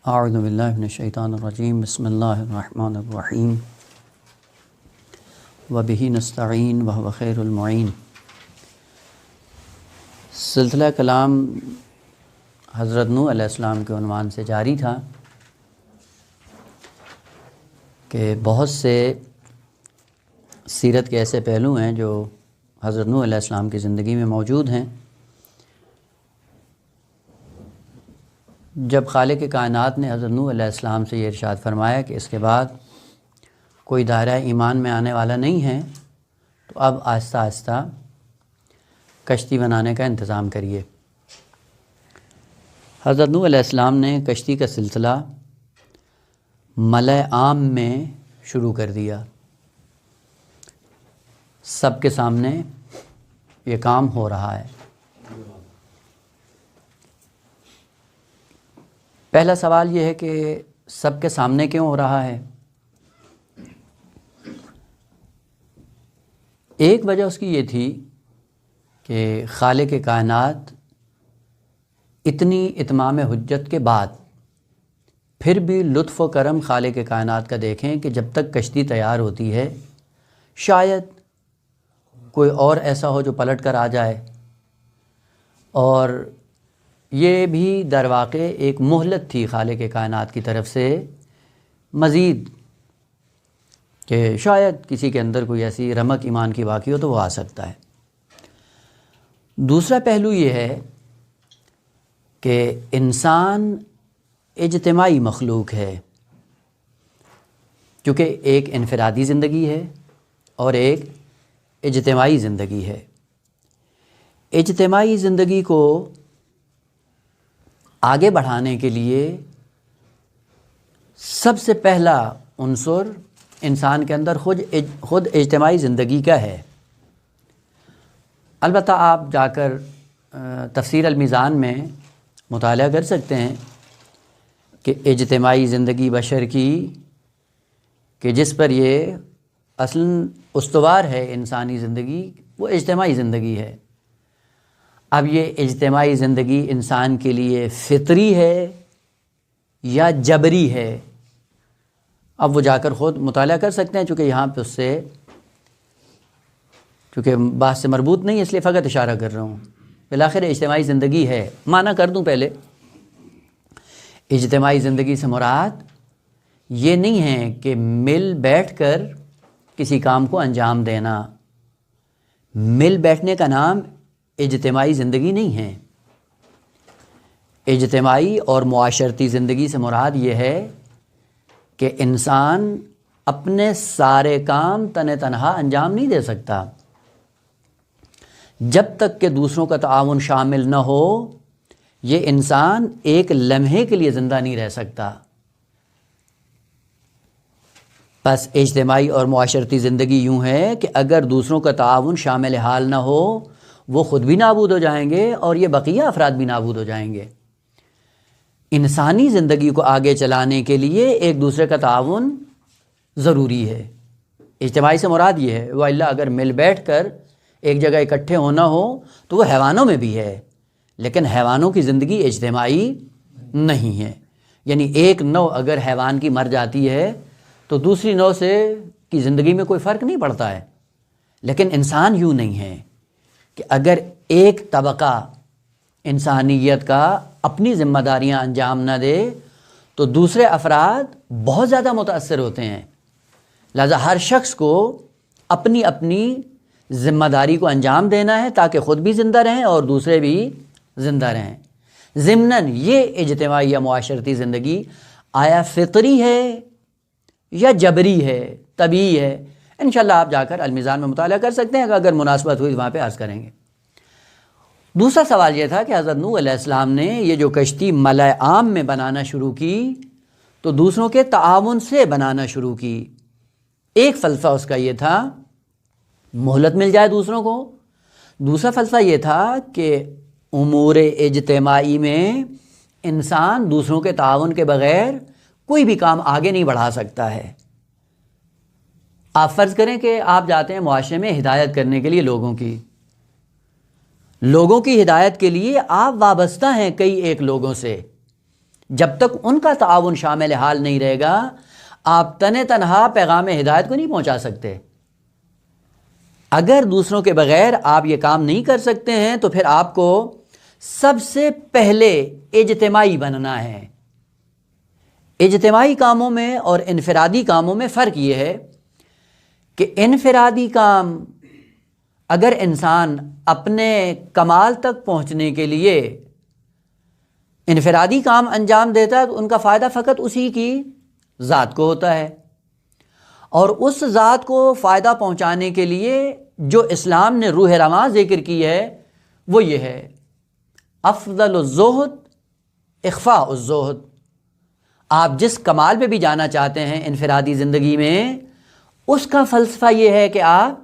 اعوذ باللہ من الشیطان الرجیم بسم اللہ الرحمن الرحیم وبہ نستعین وہو خیر المعین۔ سلسلہ کلام حضرت نوح علیہ السلام کے عنوان سے جاری تھا کہ بہت سے سیرت کے ایسے پہلو ہیں جو حضرت نوح علیہ السلام کی زندگی میں موجود ہیں۔ جب خالق کائنات نے حضرت نوح علیہ السلام سے یہ ارشاد فرمایا کہ اس کے بعد کوئی دائرہ ایمان میں آنے والا نہیں ہے، تو اب آہستہ آہستہ کشتی بنانے کا انتظام کریے۔ حضرت نوح علیہ السلام نے کشتی کا سلسلہ ملأ عام میں شروع کر دیا۔ سب کے سامنے یہ کام ہو رہا ہے۔ پہلا سوال یہ ہے کہ سب کے سامنے کیوں ہو رہا ہے؟ ایک وجہ اس کی یہ تھی کہ خالق کائنات اتنی اتمام حجت کے بعد پھر بھی لطف و کرم خالق کائنات کا دیکھیں کہ جب تک کشتی تیار ہوتی ہے شاید کوئی اور ایسا ہو جو پلٹ کر آ جائے، اور یہ بھی در واقع ایک مہلت تھی خالق کائنات کی طرف سے مزید کہ شاید کسی کے اندر کوئی ایسی رمق ایمان کی باقی ہو تو وہ آ سکتا ہے۔ دوسرا پہلو یہ ہے کہ انسان اجتماعی مخلوق ہے، کیونکہ ایک انفرادی زندگی ہے اور ایک اجتماعی زندگی ہے۔ اجتماعی زندگی کو آگے بڑھانے کے لیے سب سے پہلا عنصر انسان کے اندر خود اجتماعی زندگی کا ہے۔ البتہ آپ جا کر تفسیر المیزان میں مطالعہ کر سکتے ہیں کہ اجتماعی زندگی بشر کی کہ جس پر یہ اصلاً استوار ہے انسانی زندگی، وہ اجتماعی زندگی ہے۔ اب یہ اجتماعی زندگی انسان کے لیے فطری ہے یا جبری ہے، اب وہ جا کر خود مطالعہ کر سکتے ہیں، چونکہ یہاں پہ اس سے چونکہ بات سے مربوط نہیں ہے اس لیے فقط اشارہ کر رہا ہوں۔ بالآخر اجتماعی زندگی ہے، معنی کر دوں پہلے۔ اجتماعی زندگی سے مراد یہ نہیں ہے کہ مل بیٹھ کر کسی کام کو انجام دینا۔ مل بیٹھنے کا نام اجتماعی زندگی نہیں ہے۔ اجتماعی اور معاشرتی زندگی سے مراد یہ ہے کہ انسان اپنے سارے کام تنہا انجام نہیں دے سکتا۔ جب تک کہ دوسروں کا تعاون شامل نہ ہو یہ انسان ایک لمحے کے لیے زندہ نہیں رہ سکتا۔ بس اجتماعی اور معاشرتی زندگی یوں ہے کہ اگر دوسروں کا تعاون شامل حال نہ ہو وہ خود بھی نابود ہو جائیں گے اور یہ بقیہ افراد بھی نابود ہو جائیں گے۔ انسانی زندگی کو آگے چلانے کے لیے ایک دوسرے کا تعاون ضروری ہے۔ اجتماعی سے مراد یہ ہے، وَإِلَّا اگر مل بیٹھ کر ایک جگہ اکٹھے ہونا ہو تو وہ حیوانوں میں بھی ہے، لیکن حیوانوں کی زندگی اجتماعی نہیں ہے۔ یعنی ایک نوع اگر حیوان کی مر جاتی ہے تو دوسری نوع سے کی زندگی میں کوئی فرق نہیں پڑتا ہے، لیکن انسان یوں نہیں ہے کہ اگر ایک طبقہ انسانیت کا اپنی ذمہ داریاں انجام نہ دے تو دوسرے افراد بہت زیادہ متاثر ہوتے ہیں۔ لہذا ہر شخص کو اپنی اپنی ذمہ داری کو انجام دینا ہے تاکہ خود بھی زندہ رہیں اور دوسرے بھی زندہ رہیں۔ ضمناً یہ اجتماعی یا معاشرتی زندگی آیا فطری ہے یا جبری ہے، طبیعی ہے؟ انشاءاللہ آپ جا کر المیزان میں مطالعہ کر سکتے ہیں، اگر مناسبت ہوئی وہاں پہ عرض کریں گے۔ دوسرا سوال یہ تھا کہ حضرت نوح علیہ السلام نے یہ جو کشتی ملأ عام میں بنانا شروع کی تو دوسروں کے تعاون سے بنانا شروع کی۔ ایک فلسفہ اس کا یہ تھا مہلت مل جائے دوسروں کو، دوسرا فلسفہ یہ تھا کہ امور اجتماعی میں انسان دوسروں کے تعاون کے بغیر کوئی بھی کام آگے نہیں بڑھا سکتا ہے۔ آپ فرض کریں کہ آپ جاتے ہیں معاشرے میں ہدایت کرنے کے لیے لوگوں کی ہدایت کے لیے آپ وابستہ ہیں کئی ایک لوگوں سے جب تک ان کا تعاون شامل حال نہیں رہے گا آپ تنہا پیغام ہدایت کو نہیں پہنچا سکتے۔ اگر دوسروں کے بغیر آپ یہ کام نہیں کر سکتے ہیں تو پھر آپ کو سب سے پہلے اجتماعی بننا ہے۔ اجتماعی کاموں میں اور انفرادی کاموں میں فرق یہ ہے کہ انفرادی کام اگر انسان اپنے کمال تک پہنچنے کے لیے انفرادی کام انجام دیتا ہے تو ان کا فائدہ فقط اسی کی ذات کو ہوتا ہے، اور اس ذات کو فائدہ پہنچانے کے لیے جو اسلام نے روح رواں ذکر کی ہے وہ یہ ہے افضل الزہد اخفاء الزہد۔ آپ جس کمال پہ بھی جانا چاہتے ہیں انفرادی زندگی میں، اس کا فلسفہ یہ ہے کہ آپ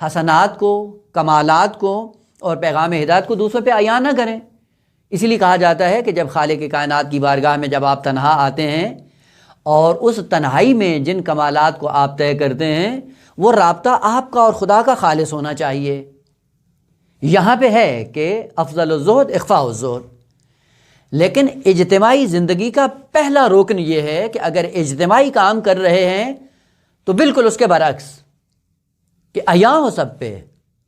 حسنات کو، کمالات کو اور پیغام ہدایت کو دوسروں پہ عیاں نہ کریں۔ اسی لیے کہا جاتا ہے کہ جب خالق کائنات کی بارگاہ میں جب آپ تنہا آتے ہیں اور اس تنہائی میں جن کمالات کو آپ طے کرتے ہیں وہ رابطہ آپ کا اور خدا کا خالص ہونا چاہیے۔ یہاں پہ ہے کہ افضل الزہد اخفاء الزہد، لیکن اجتماعی زندگی کا پہلا رکن یہ ہے کہ اگر اجتماعی کام کر رہے ہیں تو بالکل اس کے برعکس کہ عیاں ہو، سب پہ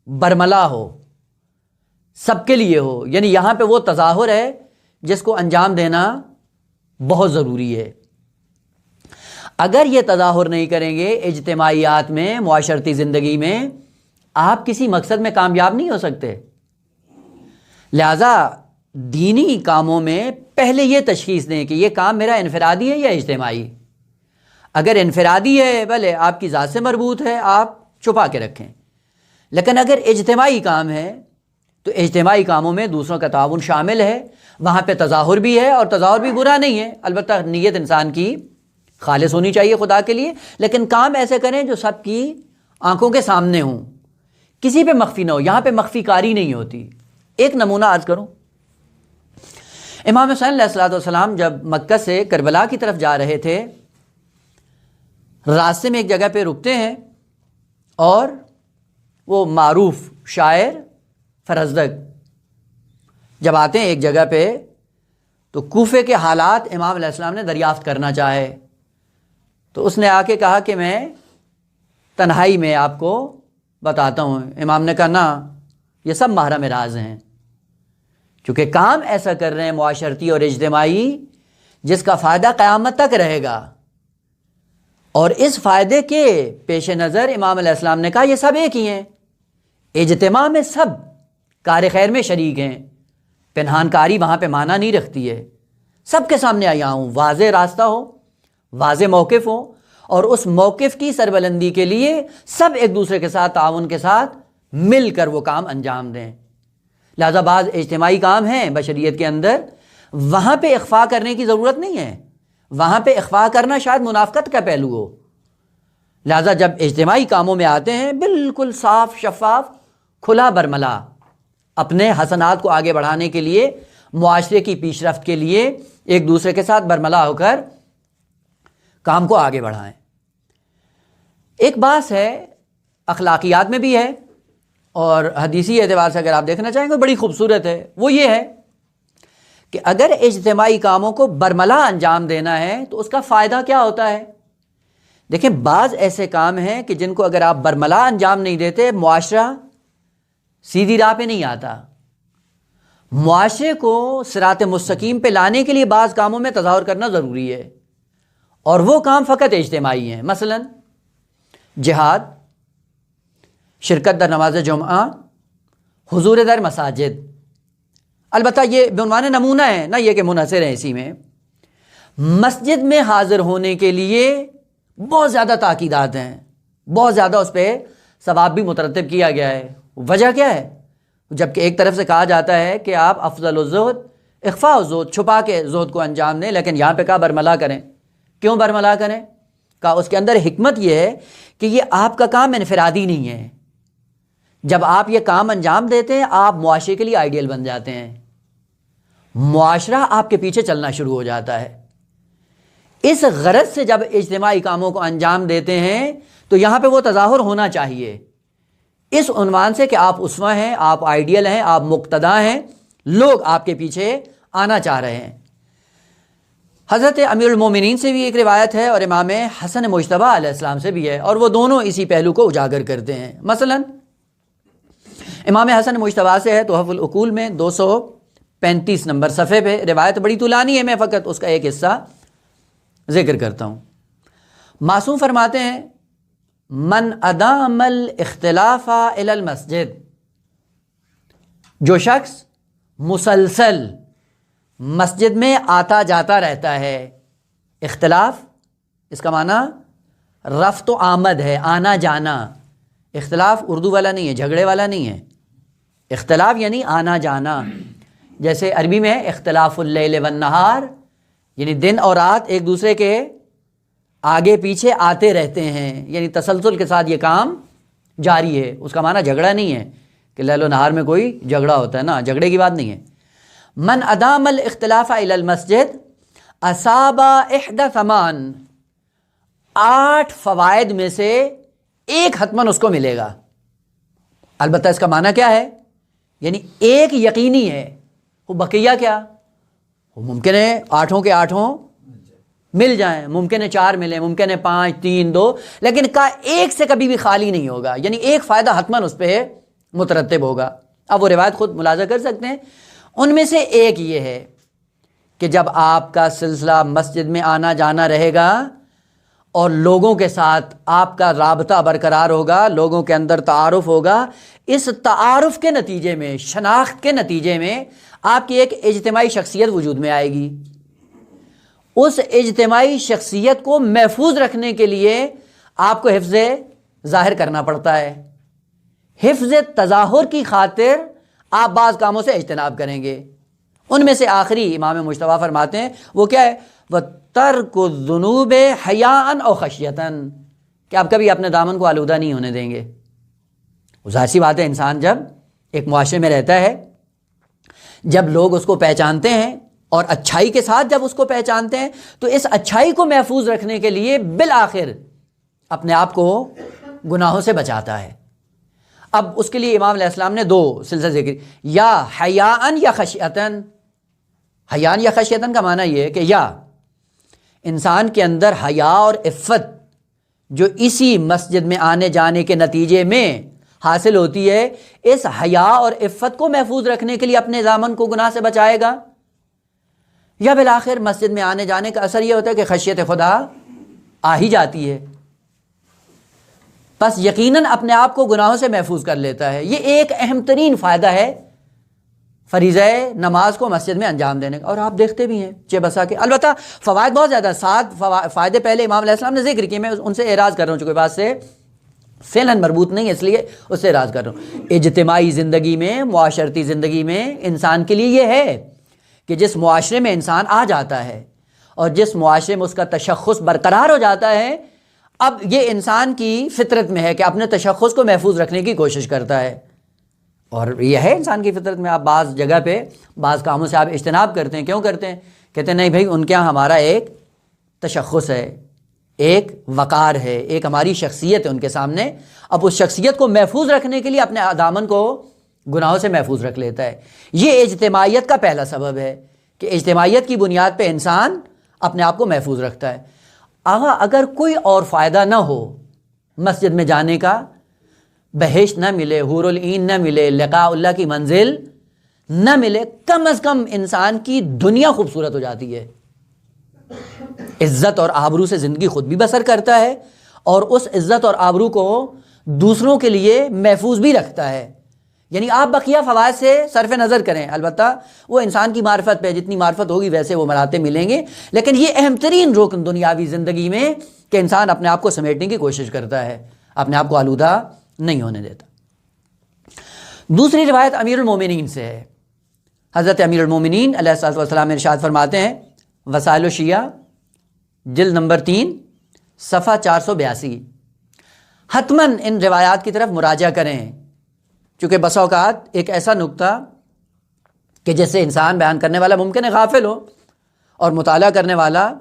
برملا ہو، سب کے لیے ہو، یعنی یہاں پہ وہ تظاہر ہے جس کو انجام دینا بہت ضروری ہے۔ اگر یہ تظاہر نہیں کریں گے اجتماعیات میں، معاشرتی زندگی میں، آپ کسی مقصد میں کامیاب نہیں ہو سکتے۔ لہذا دینی کاموں میں پہلے یہ تشخیص دیں کہ یہ کام میرا انفرادی ہے یا اجتماعی۔ اگر انفرادی ہے بھلے آپ کی ذات سے مربوط ہے، آپ چھپا کے رکھیں، لیکن اگر اجتماعی کام ہے تو اجتماعی کاموں میں دوسروں کا تعاون شامل ہے، وہاں پہ تظاہر بھی ہے، اور تظاہر بھی برا نہیں ہے، البتہ نیت انسان کی خالص ہونی چاہیے خدا کے لیے، لیکن کام ایسے کریں جو سب کی آنکھوں کے سامنے ہوں، کسی پہ مخفی نہ ہو۔ یہاں پہ مخفی کاری نہیں ہوتی۔ ایک نمونہ عرض کروں، امام حسین علیہ السلام جب مکہ سے کربلا کی طرف جا رہے تھے، راستے میں ایک جگہ پہ رکتے ہیں اور وہ معروف شاعر فرزدق جب آتے ہیں ایک جگہ پہ تو کوفے کے حالات امام علیہ السلام نے دریافت کرنا چاہے، تو اس نے آ کے کہا کہ میں تنہائی میں آپ کو بتاتا ہوں۔ امام نے کہا نا، یہ سب محرم راز ہیں، چونکہ کام ایسا کر رہے ہیں معاشرتی اور اجتماعی جس کا فائدہ قیامت تک رہے گا، اور اس فائدے کے پیش نظر امام علیہ السلام نے کہا یہ سب ایک ہی ہیں، اجتماع میں سب کار خیر میں شریک ہیں، پنہان کاری وہاں پہ معنی نہیں رکھتی ہے، سب کے سامنے آیا ہوں، واضح راستہ ہو، واضح موقف ہو، اور اس موقف کی سربلندی کے لیے سب ایک دوسرے کے ساتھ تعاون کے ساتھ مل کر وہ کام انجام دیں۔ لہذا بعض اجتماعی کام ہیں بشریت کے اندر، وہاں پہ اخفاء کرنے کی ضرورت نہیں ہے، وہاں پہ اخفاء کرنا شاید منافقت کا پہلو ہو۔ لہذا جب اجتماعی کاموں میں آتے ہیں بالکل صاف شفاف کھلا برملا، اپنے حسنات کو آگے بڑھانے کے لیے، معاشرے کی پیش رفت کے لیے ایک دوسرے کے ساتھ برملا ہو کر کام کو آگے بڑھائیں۔ ایک بات ہے اخلاقیات میں بھی ہے اور حدیثی اعتبار سے اگر آپ دیکھنا چاہیں گے بڑی خوبصورت ہے، وہ یہ ہے کہ اگر اجتماعی کاموں کو برملا انجام دینا ہے تو اس کا فائدہ کیا ہوتا ہے؟ دیکھیں، بعض ایسے کام ہیں کہ جن کو اگر آپ برملا انجام نہیں دیتے معاشرہ سیدھی راہ پہ نہیں آتا۔ معاشرے کو صراط مستقیم پہ لانے کے لیے بعض کاموں میں تظاہر کرنا ضروری ہے، اور وہ کام فقط اجتماعی ہیں، مثلا جہاد، شرکت در نماز جمعہ، حضور در مساجد۔ البتہ یہ بعنوان نمونہ ہے، نہ یہ کہ منحصر ہیں اسی میں۔ مسجد میں حاضر ہونے کے لیے بہت زیادہ تاکیدات ہیں، بہت زیادہ اس پہ ثواب بھی مترتب کیا گیا ہے۔ وجہ کیا ہے؟ جبکہ ایک طرف سے کہا جاتا ہے کہ آپ افضل الزہد اخفاء الزہد، چھپا کے زہد کو انجام دیں، لیکن یہاں پہ کہا برملا کریں۔ کیوں برملا کریں؟ کہا اس کے اندر حکمت یہ ہے کہ یہ آپ کا کام انفرادی نہیں ہے، جب آپ یہ کام انجام دیتے ہیں آپ معاشرے کے لیے آئیڈیل بن جاتے ہیں، معاشرہ آپ کے پیچھے چلنا شروع ہو جاتا ہے۔ اس غرض سے جب اجتماعی کاموں کو انجام دیتے ہیں تو یہاں پہ وہ تظاہر ہونا چاہیے، اس عنوان سے کہ آپ اسوہ ہیں، آپ آئیڈیل ہیں، آپ مقتدا ہیں، لوگ آپ کے پیچھے آنا چاہ رہے ہیں۔ حضرت امیر المومنین سے بھی ایک روایت ہے اور امام حسن مجتبی علیہ السلام سے بھی ہے، اور وہ دونوں اسی پہلو کو اجاگر کرتے ہیں۔ مثلا امام حسن مجتبی سے ہے تحف العقول میں 235 نمبر صفحے پہ، روایت بڑی طولانی ہے، میں فقط اس کا ایک حصہ ذکر کرتا ہوں۔ معصوم فرماتے ہیں من ادام الاختلاف الی المسجد، جو شخص مسلسل مسجد میں آتا جاتا رہتا ہے، اختلاف اس کا معنی رفت و آمد ہے، آنا جانا، اختلاف اردو والا نہیں ہے، جھگڑے والا نہیں ہے، اختلاف یعنی آنا جانا، جیسے عربی میں ہے اختلاف اللیل والنہار، یعنی دن اور رات ایک دوسرے کے آگے پیچھے آتے رہتے ہیں، یعنی تسلسل کے ساتھ یہ کام جاری ہے، اس کا معنی جھگڑا نہیں ہے کہ لیل و نہار میں کوئی جھگڑا ہوتا ہے، نا، جھگڑے کی بات نہیں ہے۔ من ادام الاختلاف الی المسجد اصاب احدى ثمان، 8 فوائد میں سے ایک حتماً اس کو ملے گا، البتہ اس کا معنی کیا ہے، یعنی ایک یقینی ہے، وہ بقیہ کیا، وہ ممکن ہے 8 کے 8 مل جائیں، ممکن ہے 4 ملیں، ممکن ہے 5 3 2، لیکن کا ایک سے کبھی بھی خالی نہیں ہوگا، یعنی ایک فائدہ حتماً اس پہ مترتب ہوگا۔ اب وہ روایت خود ملاحظہ کر سکتے ہیں، ان میں سے ایک یہ ہے کہ جب آپ کا سلسلہ مسجد میں آنا جانا رہے گا اور لوگوں کے ساتھ آپ کا رابطہ برقرار ہوگا، لوگوں کے اندر تعارف ہوگا، اس تعارف کے نتیجے میں، شناخت کے نتیجے میں آپ کی ایک اجتماعی شخصیت وجود میں آئے گی۔ اس اجتماعی شخصیت کو محفوظ رکھنے کے لیے آپ کو حفظ ظاہر کرنا پڑتا ہے، حفظ تظاہر کی خاطر آپ بعض کاموں سے اجتناب کریں گے۔ ان میں سے آخری امام مجتبی فرماتے ہیں وہ کیا ہے، وَتَرْكُ الذُّنُوبِ حَيَاءً أَوْ خَشْيَةً، کہ آپ کبھی اپنے دامن کو آلودہ نہیں ہونے دیں گے۔ ظاہر سی بات ہے، انسان جب ایک معاشرے میں رہتا ہے، جب لوگ اس کو پہچانتے ہیں اور اچھائی کے ساتھ جب اس کو پہچانتے ہیں، تو اس اچھائی کو محفوظ رکھنے کے لیے بالآخر اپنے آپ کو گناہوں سے بچاتا ہے۔ اب اس کے لیے امام علیہ السلام نے 2 سلسلے ذکر، یا حیاءً یا خشیتاً۔ حیاءً یا خشیتاً کا معنی یہ ہے کہ یا انسان کے اندر حیا اور عفت جو اسی مسجد میں آنے جانے کے نتیجے میں حاصل ہوتی ہے، اس حیا اور عفت کو محفوظ رکھنے کے لیے اپنے دامن کو گناہ سے بچائے گا، یا بالآخر مسجد میں آنے جانے کا اثر یہ ہوتا ہے کہ خشیت خدا آ ہی جاتی ہے، بس یقیناً اپنے آپ کو گناہوں سے محفوظ کر لیتا ہے۔ یہ ایک اہم ترین فائدہ ہے فریضہ نماز کو مسجد میں انجام دینے کا، اور آپ دیکھتے بھی ہیں چہ بسا کے، البتہ فوائد بہت زیادہ، 7 فائدے پہلے امام علیہ السلام نے ذکر کیے، میں ان سے اعراض کر رہا ہوں، چونکہ بات سے فعلاً مربوط نہیں ہے اس لیے اس سے اعراض کر رہا ہوں۔ اجتماعی زندگی میں، معاشرتی زندگی میں انسان کے لیے یہ ہے کہ جس معاشرے میں انسان آ جاتا ہے اور جس معاشرے میں اس کا تشخص برقرار ہو جاتا ہے، اب یہ انسان کی فطرت میں ہے کہ اپنے تشخص کو محفوظ رکھنے کی کوشش کرتا ہے، اور یہ ہے انسان کی فطرت میں۔ آپ بعض جگہ پہ بعض کاموں سے آپ اجتناب کرتے ہیں، کیوں کرتے ہیں؟ کہتے ہیں نہیں بھائی، ان کے یہاں ہمارا ایک تشخص ہے، ایک وقار ہے، ایک ہماری شخصیت ہے ان کے سامنے، اب اس شخصیت کو محفوظ رکھنے کے لیے اپنے دامن کو گناہوں سے محفوظ رکھ لیتا ہے۔ یہ اجتماعیت کا پہلا سبب ہے کہ اجتماعیت کی بنیاد پہ انسان اپنے آپ کو محفوظ رکھتا ہے۔ اگر کوئی اور فائدہ نہ ہو مسجد میں جانے کا، بہشت نہ ملے، حور العین نہ ملے، لقاء اللہ کی منزل نہ ملے، کم از کم انسان کی دنیا خوبصورت ہو جاتی ہے، عزت اور آبرو سے زندگی خود بھی بسر کرتا ہے، اور اس عزت اور آبرو کو دوسروں کے لیے محفوظ بھی رکھتا ہے۔ یعنی آپ بقیہ فوائد سے صرف نظر کریں، البتہ وہ انسان کی معرفت پہ، جتنی معرفت ہوگی ویسے وہ مراتب ملیں گے، لیکن یہ اہم ترین رکن دنیاوی زندگی میں کہ انسان اپنے آپ کو سمیٹنے کی کوشش کرتا ہے، اپنے آپ کو آلودہ نہیں ہونے دیتا۔ دوسری روایت امیر المومنین سے ہے، حضرت امیر المومنین علیہ الصلوۃ والسلام ارشاد فرماتے ہیں، وسائل الشیعہ جلد نمبر 3 صفحہ 482، حتماً ان روایات کی طرف مراجعہ کریں، چونکہ بسا اوقات ایک ایسا نقطہ کہ جیسے انسان بیان کرنے والا ممکن ہے غافل ہو، اور مطالعہ کرنے والا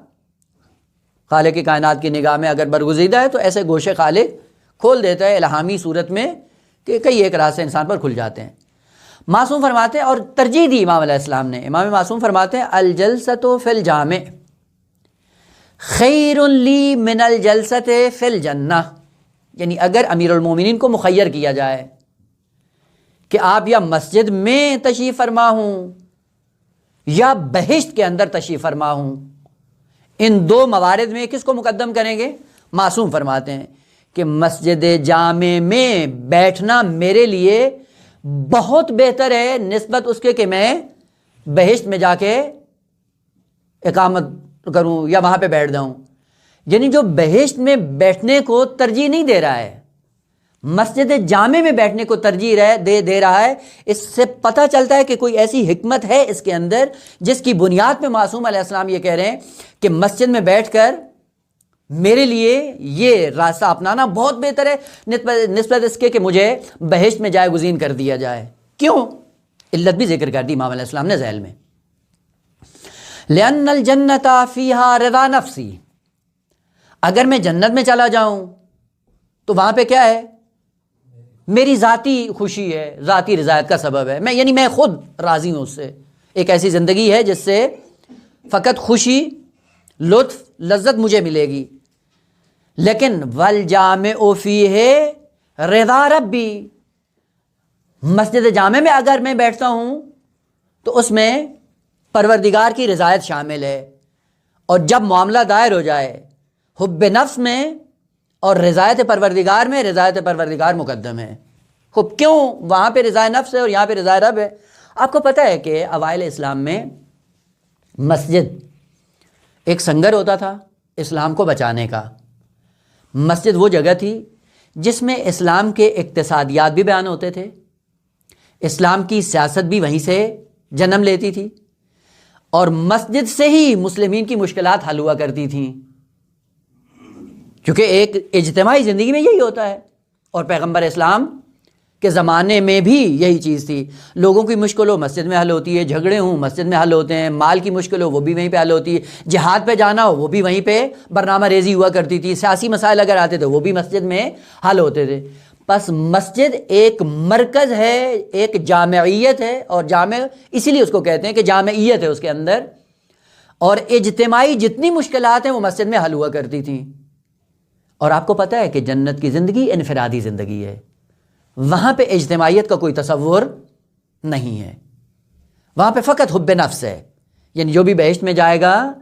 خالق کی کائنات کی نگاہ میں اگر برگزیدہ ہے تو ایسے گوشے خالق کھول دیتا ہے الہامی صورت میں کہ کئی ایک راستے انسان پر کھل جاتے ہیں۔ معصوم فرماتے ہیں، اور ترجیح دی امام علیہ السلام نے، امام معصوم فرماتے ہیں الجلسۃ فی الجامع، خیر لی من الجلسۃ فی الجنہ، یعنی اگر امیر المومنین کو مخیر کیا جائے کہ آپ یا مسجد میں تشریف فرما ہوں یا بہشت کے اندر تشریف فرما ہوں، ان دو موارد میں کس کو مقدم کریں گے؟ معصوم فرماتے ہیں کہ مسجد جامع میں بیٹھنا میرے لیے بہت بہتر ہے نسبت اس کے کہ میں بہشت میں جا کے اقامت کروں یا وہاں پہ بیٹھ جاؤں۔ یعنی جو بہشت میں بیٹھنے کو ترجیح نہیں دے رہا ہے، مسجد جامع میں بیٹھنے کو ترجیح دے رہا ہے، اس سے پتہ چلتا ہے کہ کوئی ایسی حکمت ہے اس کے اندر جس کی بنیاد پہ معصوم علیہ السلام یہ کہہ رہے ہیں کہ مسجد میں بیٹھ کر میرے لیے یہ راستہ اپنانا بہت بہتر ہے نسبت اس کے کہ مجھے بہشت میں جائے گزین کر دیا جائے۔ کیوں؟ علت بھی ذکر کر دی امام علیہ السلام نے ذیل میں، لأن الجنت فیہا رضا نفسی، اگر میں جنت میں چلا جاؤں تو وہاں پہ کیا ہے؟ میری ذاتی خوشی ہے، ذاتی رضایت کا سبب ہے، میں خود راضی ہوں اس سے۔ ایک ایسی زندگی ہے جس سے فقط خوشی، لطف، لذت مجھے ملے گی۔ لیکن والجامع فیہ رضا ربی، مسجد جامع میں اگر میں بیٹھتا ہوں تو اس میں پروردگار کی رضایت شامل ہے، اور جب معاملہ دائر ہو جائے حب نفس میں اور رضایت پروردگار میں، رضایت پروردگار مقدم ہے۔ خوب کیوں؟ وہاں پہ رضا نفس ہے اور یہاں پہ رضا رب ہے۔ آپ کو پتہ ہے کہ اوائل اسلام میں مسجد ایک سنگر ہوتا تھا اسلام کو بچانے کا۔ مسجد وہ جگہ تھی جس میں اسلام کے اقتصادیات بھی بیان ہوتے تھے، اسلام کی سیاست بھی وہیں سے جنم لیتی تھی، اور مسجد سے ہی مسلمین کی مشکلات حل ہوا کرتی تھیں، کیونکہ ایک اجتماعی زندگی میں یہی ہوتا ہے، اور پیغمبر اسلام کے زمانے میں بھی یہی چیز تھی۔ لوگوں کی مشکل ہو مسجد میں حل ہوتی ہے، جھگڑے ہوں مسجد میں حل ہوتے ہیں، مال کی مشکل ہو وہ بھی وہیں پہ حل ہوتی ہے، جہاد پہ جانا ہو وہ بھی وہیں پہ برنامہ ریزی ہوا کرتی تھی، سیاسی مسائل اگر آتے تھے وہ بھی مسجد میں حل ہوتے تھے۔ بس مسجد ایک مرکز ہے، ایک جامعیت ہے، اور جامع اسی لیے اس کو کہتے ہیں کہ جامعیت ہے اس کے اندر، اور اجتماعی جتنی مشکلات ہیں وہ مسجد میں حل ہوا کرتی تھیں۔ اور آپ کو پتہ ہے کہ جنت کی زندگی انفرادی زندگی ہے، وہاں پہ اجتماعیت کا کوئی تصور نہیں ہے، وہاں پہ فقط حب نفس ہے۔ یعنی جو بھی بہشت میں جائے گا،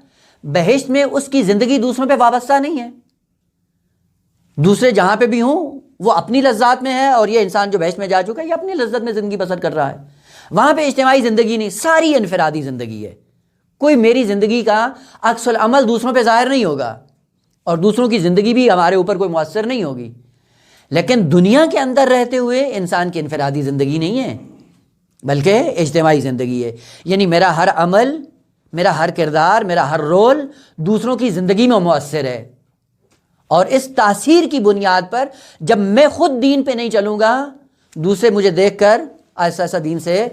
بہشت میں اس کی زندگی دوسروں پہ وابستہ نہیں ہے، دوسرے جہاں پہ بھی ہوں وہ اپنی لذات میں ہے، اور یہ انسان جو بہشت میں جا چکا ہے یہ اپنی لذت میں زندگی بسر کر رہا ہے۔ وہاں پہ اجتماعی زندگی نہیں، ساری انفرادی زندگی ہے۔ کوئی میری زندگی کا عکس العمل دوسروں پہ ظاہر نہیں ہوگا، اور دوسروں کی زندگی بھی ہمارے اوپر کوئی مؤثر نہیں ہوگی۔ لیکن دنیا کے اندر رہتے ہوئے انسان کی انفرادی زندگی نہیں ہے، بلکہ اجتماعی زندگی ہے۔ یعنی میرا ہر عمل، میرا ہر کردار، میرا ہر رول دوسروں کی زندگی میں مؤثر ہے، اور اس تاثیر کی بنیاد پر جب میں خود دین پہ نہیں چلوں گا، دوسرے مجھے دیکھ کر ایسا ایسا دین سے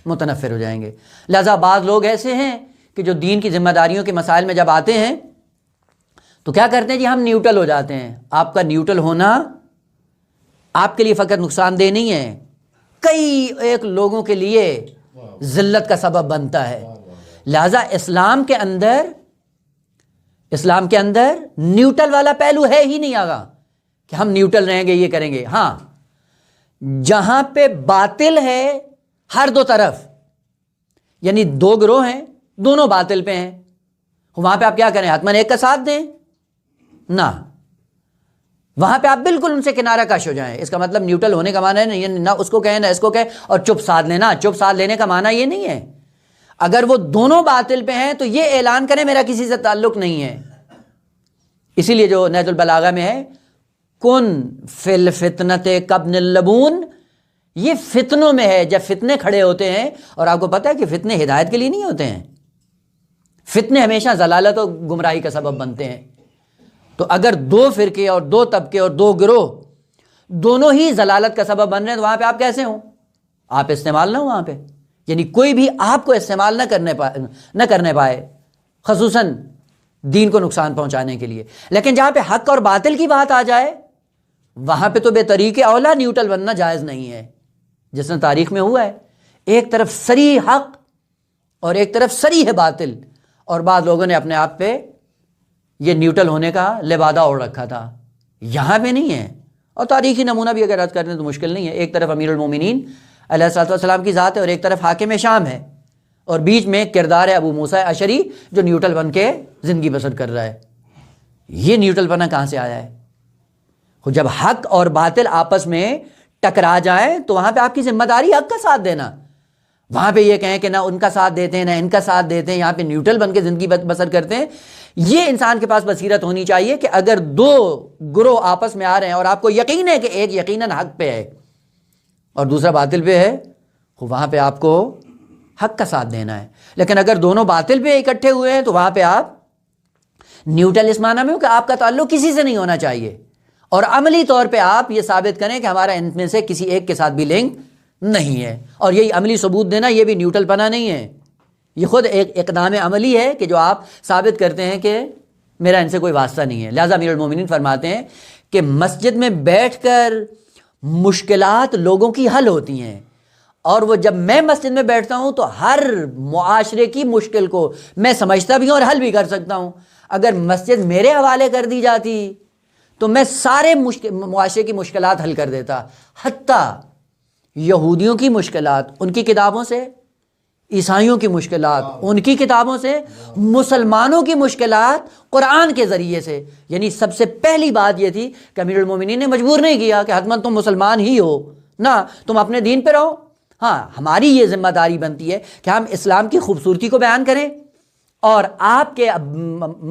متنفر ہو جائیں گے۔ لہذا بعض لوگ ایسے ہیں کہ جو دین کی ذمہ داریوں کے مسائل میں جب آتے ہیں تو کیا کرتے ہیں؟ جی ہم نیوٹرل ہو جاتے ہیں۔ آپ کا نیوٹرل ہونا آپ کے لیے فقط نقصان دہ نہیں ہے، کئی ایک لوگوں کے لیے ذلت کا سبب بنتا ہے۔ لہذا اسلام کے اندر نیوٹرل والا پہلو ہے ہی نہیں آگا کہ ہم نیوٹرل رہیں گے، یہ کریں گے۔ ہاں، جہاں پہ باطل ہے ہر دو طرف، یعنی دو گروہ ہیں دونوں باطل پہ ہیں، وہاں پہ آپ کیا کریں؟ حتماً ایک کا ساتھ دیں؟ نہ، وہاں پہ آپ بالکل ان سے کنارہ کش ہو جائیں۔ اس کا مطلب نیوٹرل ہونے کا معنی نہیں ہے نہ اس کو کہیں نہ اس کو کہیں اور چپ ساتھ لینا۔ چپ ساتھ لینے کا معنی یہ نہیں ہے، اگر وہ دونوں باطل پہ ہیں تو یہ اعلان کریں میرا کسی سے تعلق نہیں ہے۔ اسی لیے جو نہج البلاغہ میں ہے، کن فی الفتنۃ کابن اللبون، یہ فتنوں میں ہے جب فتنے کھڑے ہوتے ہیں، اور آپ کو پتہ ہے کہ فتنے ہدایت کے لیے نہیں ہوتے ہیں، فتنے ہمیشہ ضلالت اور گمراہی کا سبب بنتے ہیں۔ تو اگر دو فرقے اور دو طبقے اور دو گروہ دونوں ہی ضلالت کا سبب بن رہے ہیں تو وہاں پہ آپ کیسے ہوں؟ آپ استعمال نہ ہوں وہاں پہ، یعنی کوئی بھی آپ کو استعمال نہ کرنے پائے، خصوصاً دین کو نقصان پہنچانے کے لیے۔ لیکن جہاں پہ حق اور باطل کی بات آ جائے وہاں پہ تو بے طریق اولا نیوٹرل بننا جائز نہیں ہے، جس نے تاریخ میں ہوا ہے، ایک طرف صریح حق اور ایک طرف صریح باطل، اور بعض لوگوں نے اپنے آپ پہ یہ نیوٹرل ہونے کا لبادہ اوڑھ رکھا تھا، یہاں پہ نہیں ہے۔ اور تاریخی نمونہ بھی اگر عرض کرنے تو مشکل نہیں ہے، ایک طرف امیر المومنین علیہ الصلوۃ والسلام کی ذات ہے اور ایک طرف حاکم شام ہے، اور بیچ میں ایک کردار ہے ابو موسیٰ اشعری جو نیوٹرل بن کے زندگی بسر کر رہا ہے۔ یہ نیوٹرل بنا کہاں سے آیا ہے؟ جب حق اور باطل آپس میں ٹکرا جائیں تو وہاں پہ آپ کی ذمہ داری حق کا ساتھ دینا، وہاں پہ یہ کہیں کہ نہ ان کا ساتھ دیتے ہیں نہ ان کا ساتھ دیتے ہیں، یہاں پہ نیوٹرل بن کے زندگی بسر کرتے ہیں۔ یہ انسان کے پاس بصیرت ہونی چاہیے کہ اگر دو گروہ آپس میں آ رہے ہیں اور آپ کو یقین ہے کہ ایک یقیناً حق پہ ہے اور دوسرا باطل پہ ہے، وہاں پہ آپ کو حق کا ساتھ دینا ہے۔ لیکن اگر دونوں باطل پہ اکٹھے ہوئے ہیں تو وہاں پہ آپ نیوٹرل اس معنی میں ہو کہ آپ کا تعلق کسی سے نہیں ہونا چاہیے، اور عملی طور پہ آپ یہ ثابت کریں کہ ہمارا ان میں سے کسی ایک کے ساتھ بھی لنک نہیں ہے، اور یہی عملی ثبوت دینا یہ بھی نیوٹرل پنا نہیں ہے، یہ خود ایک اقدام عملی ہے کہ جو آپ ثابت کرتے ہیں کہ میرا ان سے کوئی واسطہ نہیں ہے۔ لہٰذا امیر المومنین فرماتے ہیں کہ مسجد میں بیٹھ کر مشکلات لوگوں کی حل ہوتی ہیں، اور وہ جب میں مسجد میں بیٹھتا ہوں تو ہر معاشرے کی مشکل کو میں سمجھتا بھی ہوں اور حل بھی کر سکتا ہوں۔ اگر مسجد میرے حوالے کر دی جاتی تو میں سارے معاشرے کی مشکلات حل کر دیتا، حتیٰ یہودیوں کی مشکلات ان کی کتابوں سے، عیسائیوں کی مشکلات ان کی کتابوں سے، مسلمانوں کی مشکلات قرآن کے ذریعے سے۔ یعنی سب سے پہلی بات یہ تھی کہ امیر المومنین نے مجبور نہیں کیا کہ حتماً تم مسلمان ہی ہو، نہ تم اپنے دین پہ رہو۔ ہاں، ہماری یہ ذمہ داری بنتی ہے کہ ہم اسلام کی خوبصورتی کو بیان کریں، اور آپ کے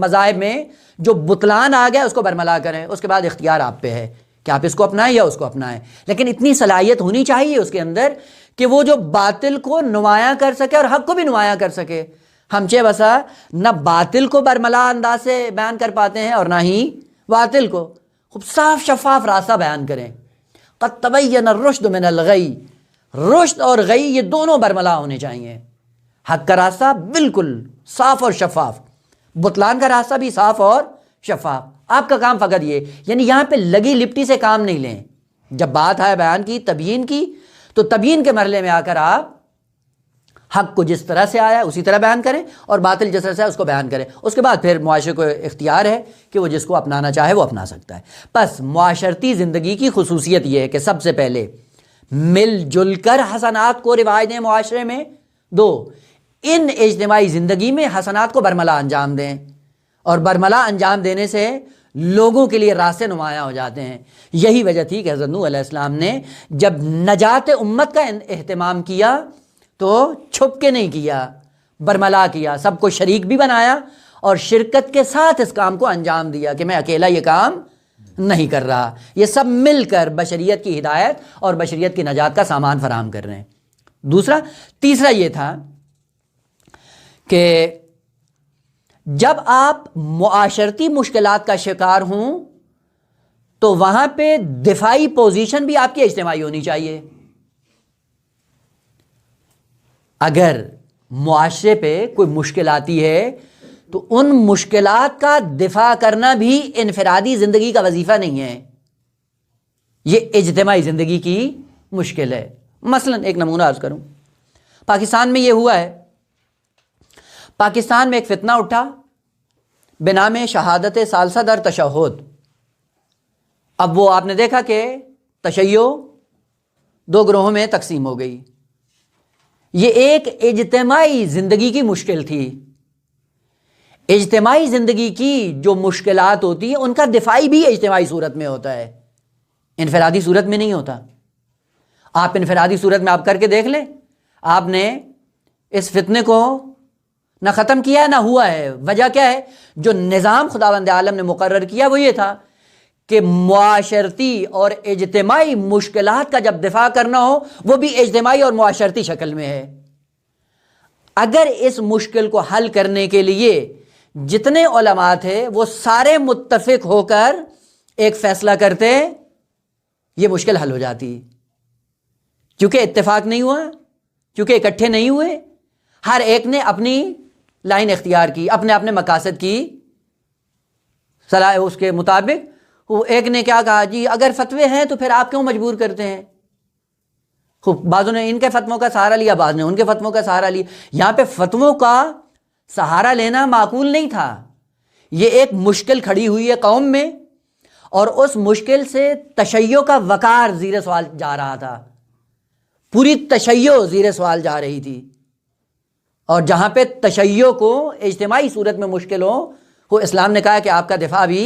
مذاہب میں جو بطلان آ گیا اس کو برملا کریں، اس کے بعد اختیار آپ پہ ہے کہ آپ اس کو اپنائیں یا اس کو اپنائیں، لیکن اتنی صلاحیت ہونی چاہیے اس کے اندر کہ وہ جو باطل کو نمایاں کر سکے اور حق کو بھی نمایاں کر سکے۔ ہم چہ بسا نہ باطل کو برملا انداز سے بیان کر پاتے ہیں اور نہ ہی باطل کو، خوب صاف شفاف راستہ بیان کریں۔ قد تبین الرشد من الغی، رشد اور غی یہ دونوں برملا ہونے چاہیے۔ حق کا راستہ بالکل صاف اور شفاف، بطلان کا راستہ بھی صاف اور شفاف۔ آپ کا کام فقط یہ، یعنی یہاں پہ لگی لپٹی سے کام نہیں لیں۔ جب بات ہے بیان کی، تبیین کی، تو تبیین کے مرحلے میں آ کر آپ حق کو جس طرح سے آیا ہے اسی طرح بیان کریں، اور باطل جس طرح سے آیا اس کو بیان کریں۔ اس کے بعد پھر معاشرے کو اختیار ہے کہ وہ جس کو اپنانا چاہے وہ اپنا سکتا ہے۔ بس معاشرتی زندگی کی خصوصیت یہ ہے کہ سب سے پہلے مل جل کر حسنات کو روایت دیں معاشرے میں، دو ان اجتماعی زندگی میں حسنات کو برملا انجام دیں، اور برملا انجام دینے سے لوگوں کے لیے راستے نمایاں ہو جاتے ہیں۔ یہی وجہ تھی کہ حضرت نوح علیہ السلام نے جب نجات امت کا اہتمام کیا تو چھپ کے نہیں کیا، برملا کیا، سب کو شریک بھی بنایا اور شرکت کے ساتھ اس کام کو انجام دیا کہ میں اکیلا یہ کام نہیں کر رہا، یہ سب مل کر بشریت کی ہدایت اور بشریت کی نجات کا سامان فراہم کر رہے ہیں۔ تیسرا یہ تھا کہ جب آپ معاشرتی مشکلات کا شکار ہوں تو وہاں پہ دفاعی پوزیشن بھی آپ کی اجتماعی ہونی چاہیے۔ اگر معاشرے پہ کوئی مشکل آتی ہے تو ان مشکلات کا دفاع کرنا بھی انفرادی زندگی کا وظیفہ نہیں ہے، یہ اجتماعی زندگی کی مشکل ہے۔ مثلا ایک نمونہ عرض کروں، پاکستان میں یہ ہوا ہے، پاکستان میں ایک فتنہ اٹھا بنام شہادت ثالثہ در تشہد۔ اب وہ آپ نے دیکھا کہ تشیع دو گروہوں میں تقسیم ہو گئی۔ یہ ایک اجتماعی زندگی کی مشکل تھی۔ اجتماعی زندگی کی جو مشکلات ہوتی ہیں ان کا دفاعی بھی اجتماعی صورت میں ہوتا ہے، انفرادی صورت میں نہیں ہوتا۔ آپ انفرادی صورت میں آپ کر کے دیکھ لیں، آپ نے اس فتنے کو نہ ختم کیا نہ ہوا ہے۔ وجہ کیا ہے؟ جو نظام خداوند عالم نے مقرر کیا وہ یہ تھا کہ معاشرتی اور اجتماعی مشکلات کا جب دفاع کرنا ہو وہ بھی اجتماعی اور معاشرتی شکل میں ہے۔ اگر اس مشکل کو حل کرنے کے لیے جتنے علماء تھے وہ سارے متفق ہو کر ایک فیصلہ کرتے، یہ مشکل حل ہو جاتی۔ کیونکہ اتفاق نہیں ہوا، کیونکہ اکٹھے نہیں ہوئے، ہر ایک نے اپنی لائن اختیار کی، اپنے اپنے مقاصد کی صلاح اس کے مطابق۔ وہ ایک نے کیا کہا، جی اگر فتوے ہیں تو پھر آپ کیوں مجبور کرتے ہیں؟ خوب بعضوں نے ان کے فتووں کا سہارا لیا، بعض نے ان کے فتووں کا سہارا لیا۔ یہاں پہ فتووں کا سہارا لینا معقول نہیں تھا، یہ ایک مشکل کھڑی ہوئی ہے قوم میں، اور اس مشکل سے تشیع کا وقار زیر سوال جا رہا تھا، پوری تشیع زیر سوال جا رہی تھی، اور جہاں پہ تشیع کو اجتماعی صورت میں مشکل ہو، وہ اسلام نے کہا کہ آپ کا دفاع بھی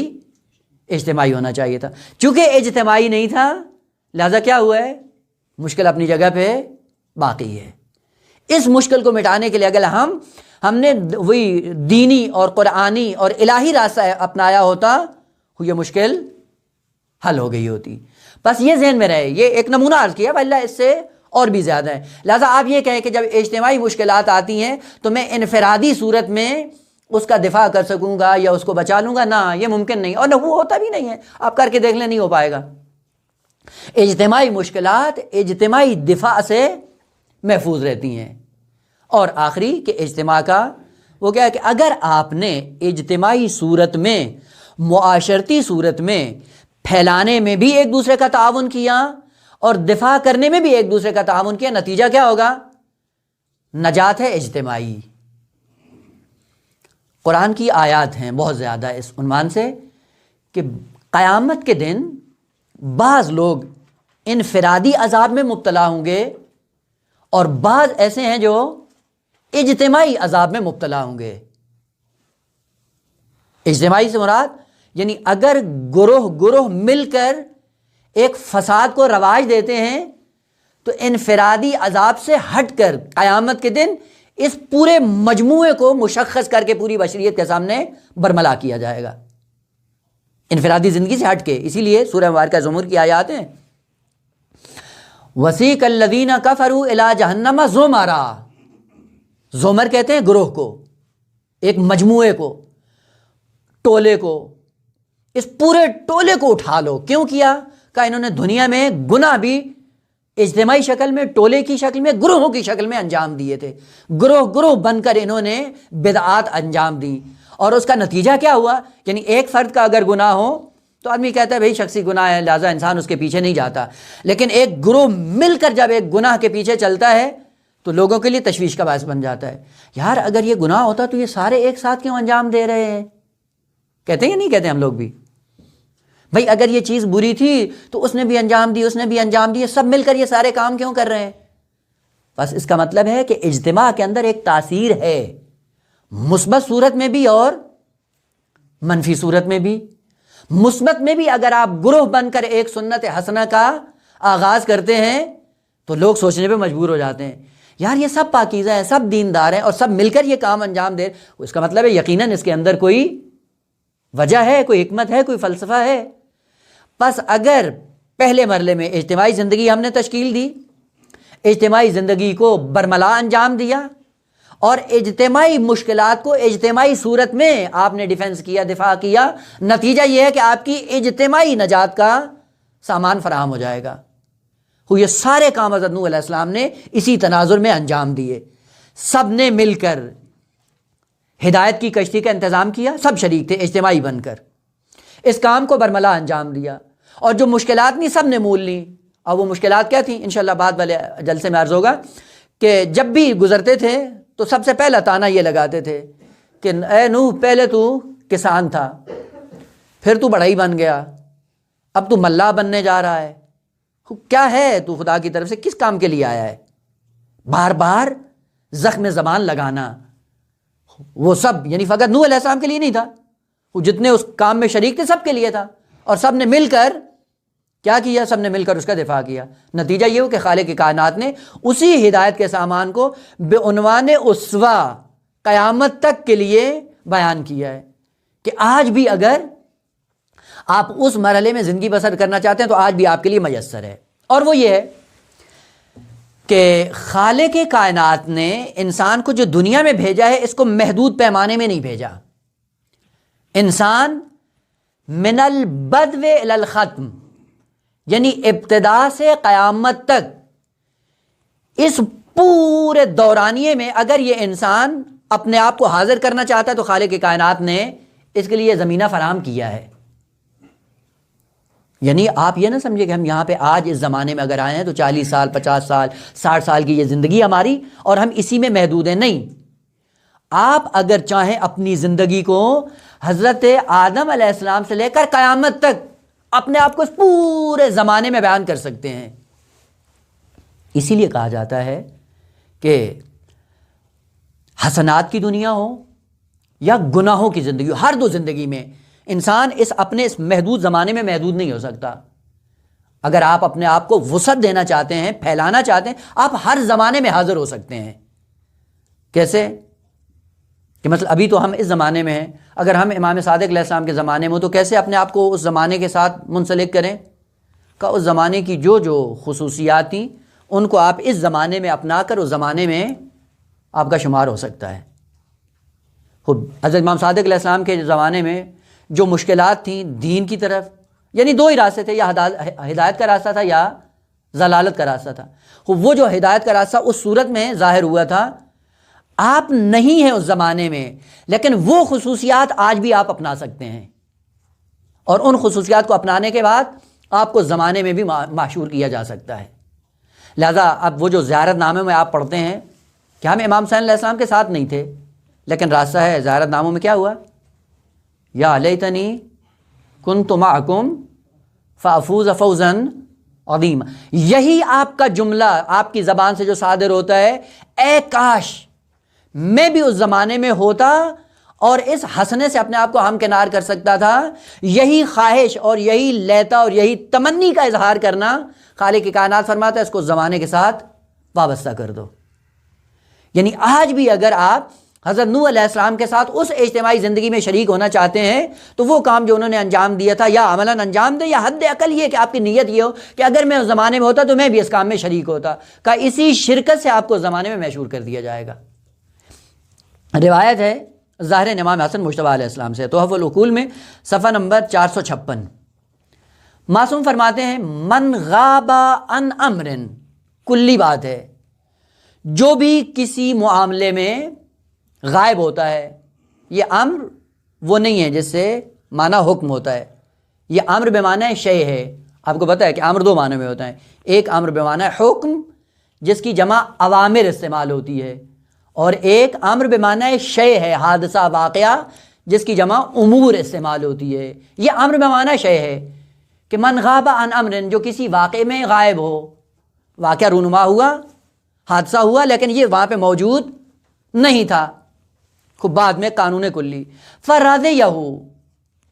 اجتماعی ہونا چاہیے تھا۔ چونکہ اجتماعی نہیں تھا، لہذا کیا ہوا ہے، مشکل اپنی جگہ پہ باقی ہے۔ اس مشکل کو مٹانے کے لیے اگر ہم نے وہی دینی اور قرآنی اور الہی راستہ اپنایا ہوتا، یہ مشکل حل ہو گئی ہوتی۔ بس یہ ذہن میں رہے، یہ ایک نمونہ عرض کیا، واللہ اس سے اور بھی زیادہ ہے۔ لہذا آپ یہ کہیں کہ جب اجتماعی مشکلات آتی ہیں تو میں انفرادی صورت میں اس کا دفاع کر سکوں گا یا اس کو بچا لوں گا، نہ، یہ ممکن نہیں، اور نہ وہ ہوتا بھی نہیں ہے، آپ کر کے دیکھ لیں، نہیں ہو پائے گا۔ اجتماعی مشکلات اجتماعی دفاع سے محفوظ رہتی ہیں۔ اور آخری کہ اجتماع کا وہ کیا ہے کہ اگر آپ نے اجتماعی صورت میں، معاشرتی صورت میں پھیلانے میں بھی ایک دوسرے کا تعاون کیا اور دفاع کرنے میں بھی ایک دوسرے کا تعاون کیا، نتیجہ کیا ہوگا؟ نجات ہے اجتماعی۔ قرآن کی آیات ہیں بہت زیادہ اس عنوان سے کہ قیامت کے دن بعض لوگ انفرادی عذاب میں مبتلا ہوں گے اور بعض ایسے ہیں جو اجتماعی عذاب میں مبتلا ہوں گے۔ اجتماعی سے مراد یعنی اگر گروہ گروہ مل کر ایک فساد کو رواج دیتے ہیں تو انفرادی عذاب سے ہٹ کر قیامت کے دن اس پورے مجموعے کو مشخص کر کے پوری بشریت کے سامنے برملا کیا جائے گا، انفرادی زندگی سے ہٹ کے۔ اسی لیے سورہ مبارکہ زمر کی آیات ہیں، وَسِیقَ الَّذِینَ کَفَرُوا إِلَىٰ جَهَنَّمَ زُمَرًا، زمر کہتے ہیں گروہ کو، ایک مجموعے کو، ٹولے کو، اس پورے ٹولے کو اٹھا لو۔ کیوں کیا؟ کہ انہوں نے دنیا میں گناہ بھی اجتماعی شکل میں، ٹولے کی شکل میں، گروہوں کی شکل میں انجام دیے تھے، گروہ گروہ بن کر انہوں نے بدعات انجام دی، اور اس کا نتیجہ کیا ہوا؟ یعنی ایک فرد کا اگر گناہ ہو تو آدمی کہتا ہے بھئی شخصی گناہ ہے، لہذا انسان اس کے پیچھے نہیں جاتا، لیکن ایک گروہ مل کر جب ایک گناہ کے پیچھے چلتا ہے تو لوگوں کے لیے تشویش کا باعث بن جاتا ہے۔ یار اگر یہ گناہ ہوتا تو یہ سارے ایک ساتھ کیوں انجام دے رہے ہیں؟ کہتے ہیں یا نہیں کہتے ہم لوگ بھی؟ بھئی اگر یہ چیز بری تھی تو اس نے بھی انجام دی، اس نے بھی انجام دی، سب مل کر یہ سارے کام کیوں کر رہے ہیں؟ بس اس کا مطلب ہے کہ اجتماع کے اندر ایک تاثیر ہے، مثبت صورت میں بھی اور منفی صورت میں بھی۔ مثبت میں بھی اگر آپ گروہ بن کر ایک سنت حسنہ کا آغاز کرتے ہیں تو لوگ سوچنے پہ مجبور ہو جاتے ہیں، یار یہ سب پاکیزہ ہیں، سب دیندار ہیں اور سب مل کر یہ کام انجام دے، اس کا مطلب ہے یقیناً اس کے اندر کوئی وجہ ہے، کوئی حکمت ہے، کوئی فلسفہ ہے۔ پس اگر پہلے مرحلے میں اجتماعی زندگی ہم نے تشکیل دی، اجتماعی زندگی کو برملا انجام دیا، اور اجتماعی مشکلات کو اجتماعی صورت میں آپ نے ڈیفنس کیا، دفاع کیا، نتیجہ یہ ہے کہ آپ کی اجتماعی نجات کا سامان فراہم ہو جائے گا۔ یہ سارے کام حضرت نوح علیہ السلام نے اسی تناظر میں انجام دیے، سب نے مل کر ہدایت کی کشتی کا انتظام کیا، سب شریک تھے اجتماعی بن کر، اس کام کو برملا انجام دیا، اور جو مشکلات نہیں سب نے مول لی۔ اور وہ مشکلات کیا تھیں؟ انشاءاللہ بعد والے جلسے میں عرض ہوگا کہ جب بھی گزرتے تھے تو سب سے پہلا تانا یہ لگاتے تھے کہ اے نوح پہلے تو کسان تھا، پھر تو بڑھئی بن گیا، اب تو ملا بننے جا رہا ہے، کیا ہے تو خدا کی طرف سے کس کام کے لیے آیا ہے؟ بار بار زخم زبان لگانا، وہ سب یعنی فقط نوح علیہ السلام کے لیے نہیں تھا، وہ جتنے اس کام میں شریک تھے سب کے لیے تھا، اور سب نے مل کر کیا کیا؟ سب نے مل کر اس کا دفاع کیا۔ نتیجہ یہ ہو کہ خالق کائنات نے اسی ہدایت کے سامان کو بعنوان اسوہ قیامت تک کے لیے بیان کیا ہے کہ آج بھی اگر آپ اس مرحلے میں زندگی بسر کرنا چاہتے ہیں تو آج بھی آپ کے لیے میسر ہے، اور وہ یہ ہے کہ خالق کائنات نے انسان کو جو دنیا میں بھیجا ہے اس کو محدود پیمانے میں نہیں بھیجا۔ انسان من البدو الی الختم، یعنی ابتدا سے قیامت تک اس پورے دورانیے میں اگر یہ انسان اپنے آپ کو حاضر کرنا چاہتا ہے تو خالق کائنات نے اس کے لیے زمینہ فراہم کیا ہے۔ یعنی آپ یہ نہ سمجھے کہ ہم یہاں پہ آج اس زمانے میں اگر آئے ہیں تو 40 سال 50 سال 60 سال کی یہ زندگی ہماری اور ہم اسی میں محدود ہیں، نہیں، آپ اگر چاہیں اپنی زندگی کو حضرت آدم علیہ السلام سے لے کر قیامت تک اپنے آپ کو اس پورے زمانے میں بیان کر سکتے ہیں۔ اسی لیے کہا جاتا ہے کہ حسنات کی دنیا ہو یا گناہوں کی زندگی ہو، ہر دو زندگی میں انسان اپنے اس محدود زمانے میں محدود نہیں ہو سکتا۔ اگر آپ اپنے آپ کو وسعت دینا چاہتے ہیں، پھیلانا چاہتے ہیں، آپ ہر زمانے میں حاضر ہو سکتے ہیں۔ کیسے کہ مثلا ابھی تو ہم اس زمانے میں ہیں، اگر ہم امام صادق علیہ السلام کے زمانے میں ہو تو کیسے اپنے آپ کو اس زمانے کے ساتھ منسلک کریں؟ کہ اس زمانے کی جو خصوصیات تھیں ان کو آپ اس زمانے میں اپنا کر اس زمانے میں آپ کا شمار ہو سکتا ہے۔ حضرت امام صادق علیہ السلام کے زمانے میں جو مشکلات تھیں دین کی طرف، یعنی دو ہی راستے تھے، یا ہدایت کا راستہ تھا یا ضلالت کا راستہ تھا۔ وہ جو ہدایت کا راستہ اس صورت میں ظاہر ہوا تھا، آپ نہیں ہیں اس زمانے میں، لیکن وہ خصوصیات آج بھی آپ اپنا سکتے ہیں، اور ان خصوصیات کو اپنانے کے بعد آپ کو زمانے میں بھی معشور کیا جا سکتا ہے۔ لہذا اب وہ جو زیارت نامے میں آپ پڑھتے ہیں کہ ہم امام حسین علیہ السلام کے ساتھ نہیں تھے، لیکن راستہ ہے زیارت ناموں میں کیا ہوا؟ یا لیتنی کنت معکم فافوز فوزا عظیما۔ یہی آپ کا جملہ آپ کی زبان سے جو صادر ہوتا ہے، اے کاش میں بھی اس زمانے میں ہوتا اور اس حسنے سے اپنے آپ کو ہمکنار کر سکتا تھا۔ یہی خواہش اور یہی لیتا اور یہی تمنی کا اظہار کرنا خالق کائنات فرماتا ہے اس کو زمانے کے ساتھ وابستہ کر دو۔ یعنی آج بھی اگر آپ حضرت نوح علیہ السلام کے ساتھ اس اجتماعی زندگی میں شریک ہونا چاہتے ہیں تو وہ کام جو انہوں نے انجام دیا تھا یا عملاً انجام دے، یا حد عقل یہ کہ آپ کی نیت یہ ہو کہ اگر میں اس زمانے میں ہوتا تو میں بھی اس کام میں شریک ہوتا، کہ اسی شرکت سے آپ کو زمانے میں مشہور کر دیا جائے گا۔ روایت ہے ظاہر امام حسن مجتبیٰ علیہ السلام سے، تحف العقول میں صفحہ نمبر 456، معصوم فرماتے ہیں من غاب عن امر، کلی بات ہے، جو بھی کسی معاملے میں غائب ہوتا ہے۔ یہ امر وہ نہیں ہے جس سے معنی حکم ہوتا ہے، یہ امر بے معنی شے ہے۔ آپ کو پتہ ہے کہ امر دو معنی میں ہوتا ہے، ایک امر بے معنی حکم جس کی جمع اوامر استعمال ہوتی ہے، اور ایک امر بے معنی شے ہے، حادثہ واقعہ جس کی جمع امور استعمال ہوتی ہے۔ یہ امر بے معنی شے ہے کہ من غاب عن امر، جو کسی واقعے میں غائب ہو، واقعہ رونما ہوا، حادثہ ہوا، لیکن یہ وہاں پہ موجود نہیں تھا۔ خوب بعد میں قانون کلی فرضیہ،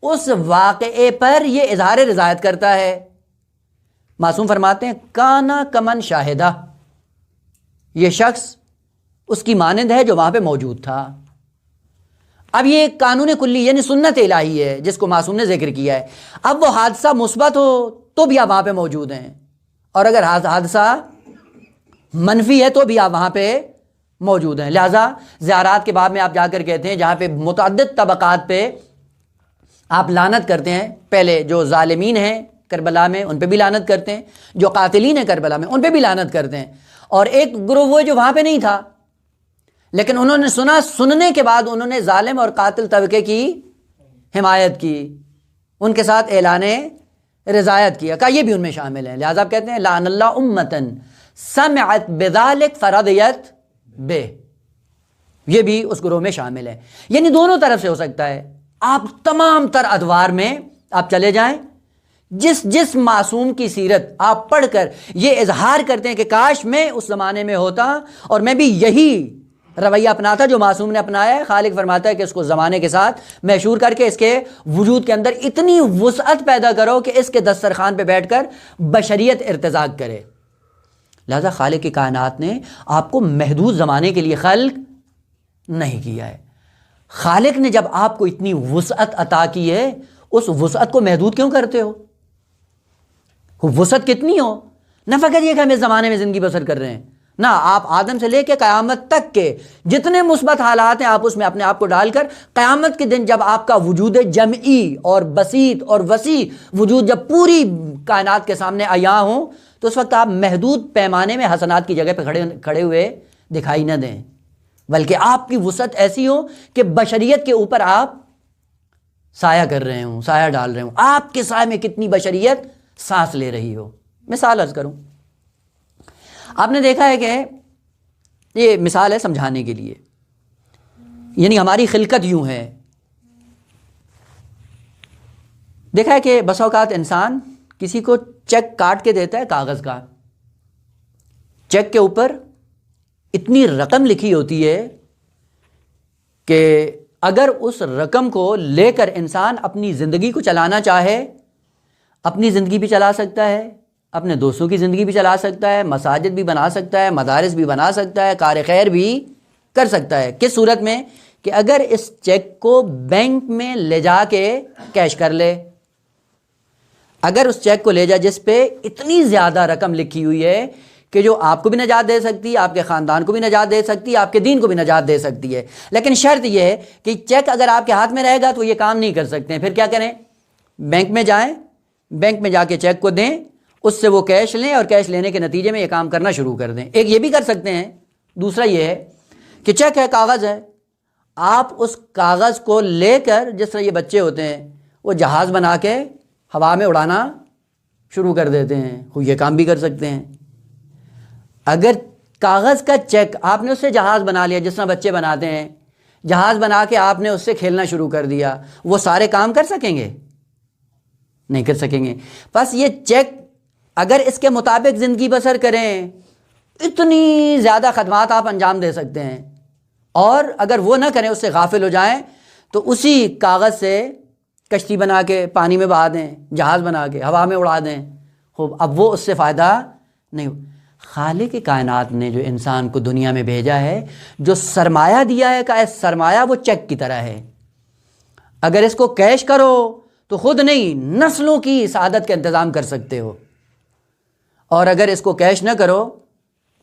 اس واقعے پر یہ اظہار رضایت کرتا ہے۔ معصوم فرماتے ہیں کانا کمن شاہدہ، یہ شخص اس کی مانند ہے جو وہاں پہ موجود تھا۔ اب یہ قانون کلی یعنی سنت الہی ہے جس کو معصوم نے ذکر کیا ہے۔ اب وہ حادثہ مثبت ہو تو بھی آپ وہاں پہ موجود ہیں، اور اگر حادثہ منفی ہے تو بھی آپ وہاں پہ موجود ہیں۔ لہٰذا زیارات کے باب میں آپ جا کر کہتے ہیں جہاں پہ متعدد طبقات پہ آپ لعنت کرتے ہیں، پہلے جو ظالمین ہیں کربلا میں ان پہ بھی لعنت کرتے ہیں، جو قاتلین ہیں کربلا میں ان پہ بھی لعنت کرتے ہیں، اور ایک گروہ وہ جو وہاں پہ نہیں تھا لیکن انہوں نے سنا، سننے کے بعد انہوں نے ظالم اور قاتل طبقے کی حمایت کی، ان کے ساتھ اعلان رضایت کیا، کہ یہ بھی ان میں شامل ہیں۔ لہٰذا آپ کہتے ہیں لعن اللہ امتن سمعت بذلک فرضیت بے، یہ بھی اس گروہ میں شامل ہے۔ یعنی دونوں طرف سے ہو سکتا ہے۔ آپ تمام تر ادوار میں آپ چلے جائیں، جس معصوم کی سیرت آپ پڑھ کر یہ اظہار کرتے ہیں کہ کاش میں اس زمانے میں ہوتا اور میں بھی یہی رویہ اپناتا جو معصوم نے اپنایا ہے، خالق فرماتا ہے کہ اس کو زمانے کے ساتھ مشہور کر کے اس کے وجود کے اندر اتنی وسعت پیدا کرو کہ اس کے دسترخوان پہ بیٹھ کر بشریت ارتزاق کرے۔ لہذا خالق کی کائنات نے آپ کو محدود زمانے کے لیے خلق نہیں کیا ہے۔ خالق نے جب آپ کو اتنی وسعت عطا کی ہے، اس وسعت کو محدود کیوں کرتے ہو؟ وسعت کتنی ہو، نہ فقط یہ کہ ہم اس زمانے میں زندگی بسر کر رہے ہیں، نہ آپ آدم سے لے کے قیامت تک کے جتنے مثبت حالات ہیں آپ اس میں اپنے آپ کو ڈال کر قیامت کے دن جب آپ کا وجود جمعی اور بسیط اور وسیع وجود جب پوری کائنات کے سامنے عیاں ہوں تو اس وقت آپ محدود پیمانے میں حسنات کی جگہ پہ کھڑے ہوئے دکھائی نہ دیں، بلکہ آپ کی وسعت ایسی ہو کہ بشریت کے اوپر آپ سایہ کر رہے ہوں، سایہ ڈال رہے ہوں، آپ کے سائے میں کتنی بشریت سانس لے رہی ہو۔ مثال عرض کروں، آپ نے دیکھا ہے کہ یہ مثال ہے سمجھانے کے لیے یعنی ہماری خلقت یوں ہے. دیکھا ہے کہ بس اوقات انسان کسی کو چیک کاٹ کے دیتا ہے کاغذ کا، چیک کے اوپر اتنی رقم لکھی ہوتی ہے کہ اگر اس رقم کو لے کر انسان اپنی زندگی کو چلانا چاہے، اپنی زندگی بھی چلا سکتا ہے، اپنے دوستوں کی زندگی بھی چلا سکتا ہے، مساجد بھی بنا سکتا ہے، مدارس بھی بنا سکتا ہے، کار خیر بھی کر سکتا ہے. کس صورت میں؟ کہ اگر اس چیک کو بینک میں لے جا کے کیش کر لے. اگر اس چیک کو لے جا جس پہ اتنی زیادہ رقم لکھی ہوئی ہے کہ جو آپ کو بھی نجات دے سکتی ہے، آپ کے خاندان کو بھی نجات دے سکتی ہے، آپ کے دین کو بھی نجات دے سکتی ہے، لیکن شرط یہ ہے کہ چیک اگر آپ کے ہاتھ میں رہے گا تو یہ کام نہیں کر سکتے ہیں. پھر کیا کریں؟ بینک میں جائیں، بینک میں جا کے چیک کو دیں، اس سے وہ کیش لیں اور کیش لینے کے نتیجے میں یہ کام کرنا شروع کر دیں. ایک یہ بھی کر سکتے ہیں. دوسرا یہ ہے کہ چیک ہے، کاغذ ہے، آپ اس کاغذ کو لے کر، جس طرح یہ بچے ہوتے ہیں وہ جہاز بنا کے ہوا میں اڑانا شروع کر دیتے ہیں، وہ یہ کام بھی کر سکتے ہیں. اگر کاغذ کا چیک آپ نے اس سے جہاز بنا لیا، جس طرح بچے بناتے ہیں، جہاز بنا کے آپ نے اس سے کھیلنا شروع کر دیا، وہ سارے کام کر سکیں گے؟ نہیں کر سکیں گے. بس یہ چیک اگر اس کے مطابق زندگی بسر کریں، اتنی زیادہ خدمات آپ انجام دے سکتے ہیں. اور اگر وہ نہ کریں، اس سے غافل ہو جائیں، تو اسی کاغذ سے کشتی بنا کے پانی میں بہا دیں، جہاز بنا کے ہوا میں اڑا دیں، اب وہ اس سے فائدہ نہیں. خالق کائنات نے جو انسان کو دنیا میں بھیجا ہے، جو سرمایہ دیا ہے، کہ سرمایہ وہ چیک کی طرح ہے. اگر اس کو کیش کرو تو خود نہیں، نسلوں کی سعادت کا انتظام کر سکتے ہو. اور اگر اس کو کیش نہ کرو،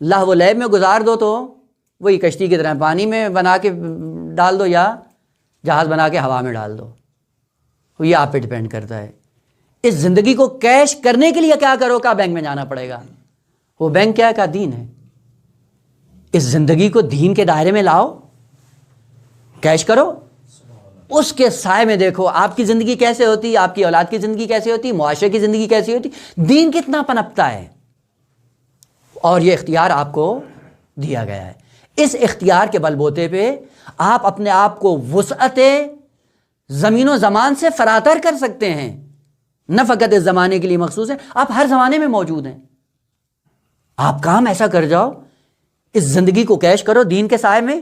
لہو و لعب میں گزار دو، تو وہی کشتی کی طرح پانی میں بنا کے ڈال دو یا جہاز بنا کے ہوا میں ڈال دو. یہ آپ پہ ڈیپینڈ کرتا ہے. اس زندگی کو کیش کرنے کے لیے کیا کرو؟ کہ بینک میں جانا پڑے گا. وہ بینک کیا ہے؟ کہ دین ہے. اس زندگی کو دین کے دائرے میں لاؤ، کیش کرو، اس کے سائے میں دیکھو آپ کی زندگی کیسے ہوتی، آپ کی اولاد کی زندگی کیسے ہوتی، معاشرے کی زندگی کیسی ہوتی، دین کتنا پنپتا ہے. اور یہ اختیار آپ کو دیا گیا ہے. اس اختیار کے بل بوتے پہ آپ اپنے آپ کو وسعت زمین و زمان سے فراتر کر سکتے ہیں. نہ فقط اس زمانے کے لیے مخصوص ہے، آپ ہر زمانے میں موجود ہیں. آپ کام ایسا کر جاؤ، اس زندگی کو کیش کرو دین کے سائے میں،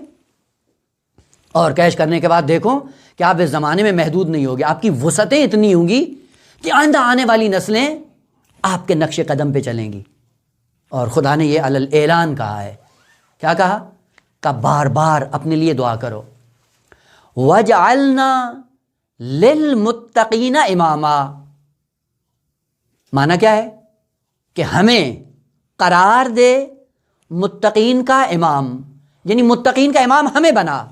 اور کیش کرنے کے بعد دیکھو کہ آپ اس زمانے میں محدود نہیں ہوگے. آپ کی وسعتیں اتنی ہوں گی کہ آئندہ آنے والی نسلیں آپ کے نقش قدم پہ چلیں گی. اور خدا نے یہ علی الاعلان کہا ہے. کیا کہا؟ کہ بار بار اپنے لیے دعا کرو. وَجْعَلْنَا لِلْمُتَّقِينَ إِمَامًا. معنی کیا ہے؟ کہ ہمیں قرار دے متقین کا امام، یعنی متقین کا امام ہمیں بنا.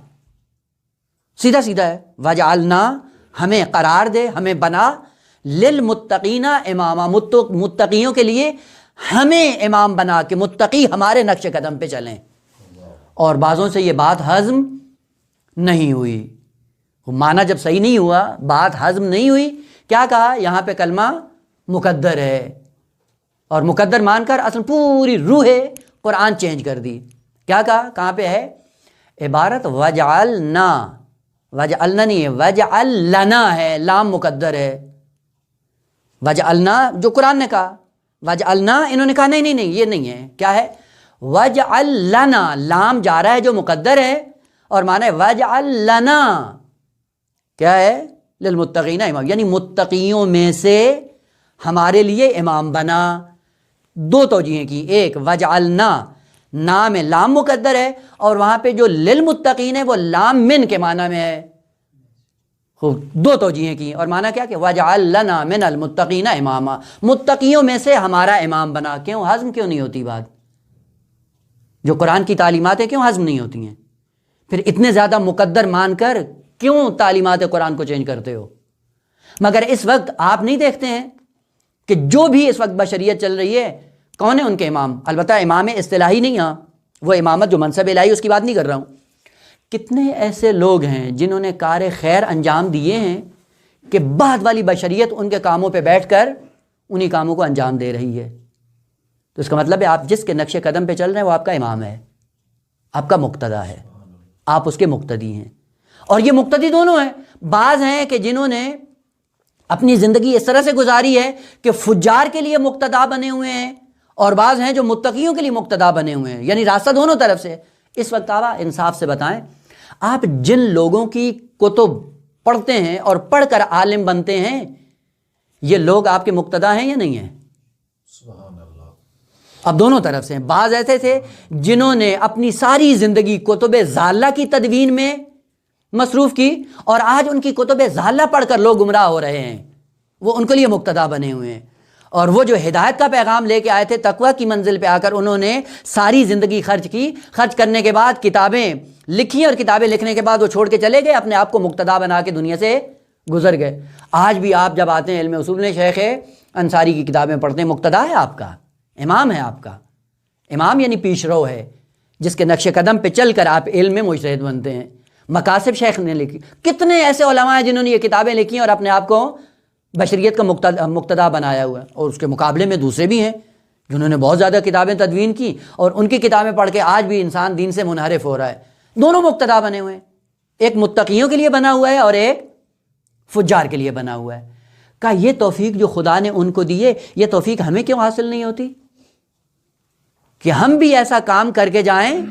سیدھا سیدھا ہے. وَجْعَلْنَا، ہمیں قرار دے، ہمیں بنا، لِلْمُتَّقِينَ إِمَامًا، متقیوں کے لیے ہمیں امام بنا کہ متقی ہمارے نقش قدم پہ چلیں. اور بعضوں سے یہ بات ہضم نہیں ہوئی. معنی جب صحیح نہیں ہوا، بات ہضم نہیں ہوئی، کیا کہا؟ یہاں پہ کلمہ مقدر ہے، اور مقدر مان کر اصل پوری روح قرآن چینج کر دی. کیا کہا؟ کہاں پہ ہے عبارت؟ وجعلنا، وجعلنا نہیں ہے، وجعل لنا ہے، لام مقدر ہے. وجعلنا جو قرآن نے کہا، وجعلنا انہوں نے کہا نہیں یہ نہیں ہے. کیا ہے؟ وجعل لنا، لام جا رہا ہے جو مقدر ہے، اور معنی ہے وجعل لنا، کیا ہے؟ للمتقین امام، یعنی متقیوں میں سے ہمارے لیے امام بنا. دو توجیہیں کی. ایک وجعلنا، نام میں لام مقدر ہے، اور وہاں پہ جو للمتقین ہے وہ لام من کے معنی میں ہے. دو توجیہیں کی. اور معنی کیا کہ وجعل لنا من المتقین اماما، متقیوں میں سے ہمارا امام بنا. کیوں ہضم کیوں نہیں ہوتی بات؟ جو قرآن کی تعلیمات ہیں کیوں ہضم نہیں ہوتی ہیں؟ پھر اتنے زیادہ مقدر مان کر کیوں تعلیمات قرآن کو چینج کرتے ہو؟ مگر اس وقت آپ نہیں دیکھتے ہیں کہ جو بھی اس وقت بشریت چل رہی ہے، کون ہے ان کے امام؟ البتہ امام اصطلاحی نہیں، ہاں وہ امامت جو منصب الہی اس کی بات نہیں کر رہا ہوں. کتنے ایسے لوگ ہیں جنہوں نے کار خیر انجام دیے ہیں کہ بعد والی بشریت ان کے کاموں پہ بیٹھ کر انہی کاموں کو انجام دے رہی ہے. تو اس کا مطلب ہے آپ جس کے نقش قدم پہ چل رہے ہیں وہ آپ کا امام ہے، آپ کا مقتدا ہے، آپ اس کے مقتدی ہیں. اور یہ مقتدی دونوں ہیں. بعض ہیں کہ جنہوں نے اپنی زندگی اس طرح سے گزاری ہے کہ فجار کے لیے مقتدا بنے ہوئے ہیں، اور بعض ہیں جو متقیوں کے لیے مقتدا بنے ہوئے ہیں، یعنی راستہ دونوں طرف سے. اس وقت آبا انصاف سے بتائیں، آپ جن لوگوں کی کتب پڑھتے ہیں اور پڑھ کر عالم بنتے ہیں، یہ لوگ آپ کے مقتدا ہیں یا نہیں ہیں؟ سبحان اللہ. اب دونوں طرف سے ہیں. بعض ایسے تھے جنہوں نے اپنی ساری زندگی کتب ضالہ کی تدوین میں مصروف کی، اور آج ان کی کتب ضالہ پڑھ کر لوگ گمراہ ہو رہے ہیں، وہ ان کے لیے مقتدا بنے ہوئے ہیں. اور وہ جو ہدایت کا پیغام لے کے آئے تھے، تقویٰ کی منزل پہ آ کر انہوں نے ساری زندگی خرچ کی، خرچ کرنے کے بعد کتابیں لکھی، اور کتابیں لکھنے کے بعد وہ چھوڑ کے چلے گئے، اپنے آپ کو مقتدا بنا کے دنیا سے گزر گئے. آج بھی آپ جب آتے ہیں علم اصول میں شیخ انصاری کی کتابیں پڑھتے ہیں، مقتدا ہے آپ کا، امام ہے آپ کا. امام یعنی پیش رو ہے، جس کے نقش قدم پہ چل کر آپ علم میں مجتہد بنتے ہیں. مقاصد شیخ نے لکھی. کتنے ایسے علماء ہیں جنہوں نے یہ کتابیں لکھی اور اپنے آپ کو بشریت کا مقتدا بنایا ہوا ہے. اور اس کے مقابلے میں دوسرے بھی ہیں جنہوں نے بہت زیادہ کتابیں تدوین کی، اور ان کی کتابیں پڑھ کے آج بھی انسان دین سے منحرف ہو رہا ہے. دونوں مقتدا بنے ہوئے ہیں، ایک متقیوں کے لیے بنا ہوا ہے اور ایک فجار کے لیے بنا ہوا ہے. کہا یہ توفیق جو خدا نے ان کو دی ہے، یہ توفیق ہمیں کیوں حاصل نہیں ہوتی کہ ہم بھی ایسا کام کر کے جائیں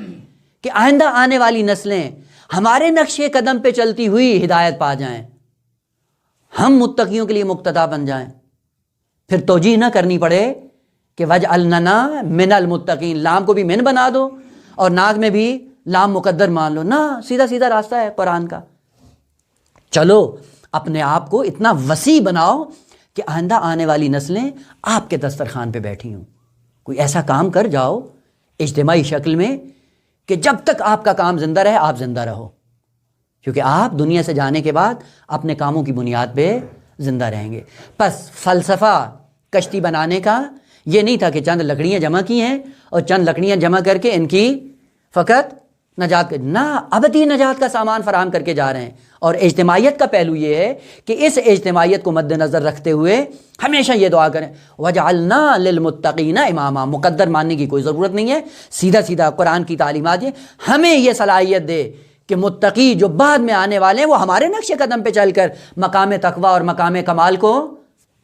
کہ آئندہ آنے والی نسلیں ہمارے نقش قدم پہ چلتی ہوئی ہدایت پا جائیں، ہم متقیوں کے لیے مقتدا بن جائیں. پھر توجیہ نہ کرنی پڑے کہ وجعلنا من المتقین، لام کو بھی من بنا دو اور ناک میں بھی لام مقدر مان لو. نہ، سیدھا سیدھا راستہ ہے قرآن کا. چلو اپنے آپ کو اتنا وسیع بناؤ کہ آئندہ آنے والی نسلیں آپ کے دسترخوان پہ بیٹھی ہوں. کوئی ایسا کام کر جاؤ اجتماعی شکل میں کہ جب تک آپ کا کام زندہ رہے آپ زندہ رہو، کیونکہ آپ دنیا سے جانے کے بعد اپنے کاموں کی بنیاد پہ زندہ رہیں گے. پس فلسفہ کشتی بنانے کا یہ نہیں تھا کہ چند لکڑیاں جمع کی ہیں اور چند لکڑیاں جمع کر کے ان کی فقط نجات نہ، ابدی نجات کا سامان فراہم کر کے جا رہے ہیں. اور اجتماعیت کا پہلو یہ ہے کہ اس اجتماعیت کو مد نظر رکھتے ہوئے ہمیشہ یہ دعا کریں وَجَعَلْنَا لِلْمُتَّقِينَ اماما. مقدر ماننے کی کوئی ضرورت نہیں ہے، سیدھا سیدھا قرآن کی تعلیمات یہ ہمیں یہ صلاحیت دے کہ متقی جو بعد میں آنے والے ہیں وہ ہمارے نقش قدم پہ چل کر مقام تقویٰ اور مقام کمال کو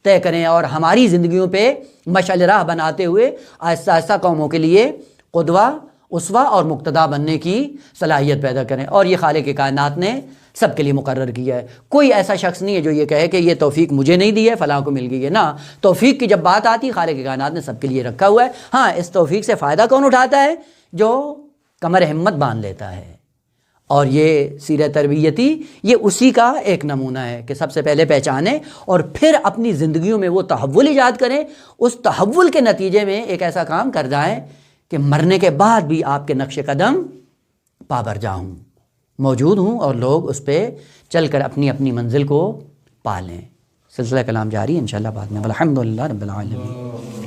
طے کریں، اور ہماری زندگیوں پہ مشعل راہ بناتے ہوئے آہستہ آہستہ قوموں کے لیے قدوہ، اسوہ اور مقتدا بننے کی صلاحیت پیدا کریں. اور یہ خالق کائنات نے سب کے لیے مقرر کیا ہے. کوئی ایسا شخص نہیں ہے جو یہ کہے کہ یہ توفیق مجھے نہیں دی ہے، فلاں کو مل گئی ہے. نہ، توفیق کی جب بات آتی خالق کائنات نے سب کے لیے رکھا ہوا ہے. ہاں، اس توفیق سے فائدہ کون اٹھاتا ہے؟ جو کمر ہمت باندھ لیتا ہے. اور یہ سیرت تربیتی یہ اسی کا ایک نمونہ ہے کہ سب سے پہلے پہچانیں اور پھر اپنی زندگیوں میں وہ تحول ایجاد کریں. اس تحول کے نتیجے میں ایک ایسا کام کر جائیں کہ مرنے کے بعد بھی آپ کے نقش قدم پابرجا ہوں، موجود ہوں، اور لوگ اس پہ چل کر اپنی اپنی منزل کو پا لیں. سلسلہ کلام جاری انشاءاللہ بعد میں. الحمدللہ رب العالمین.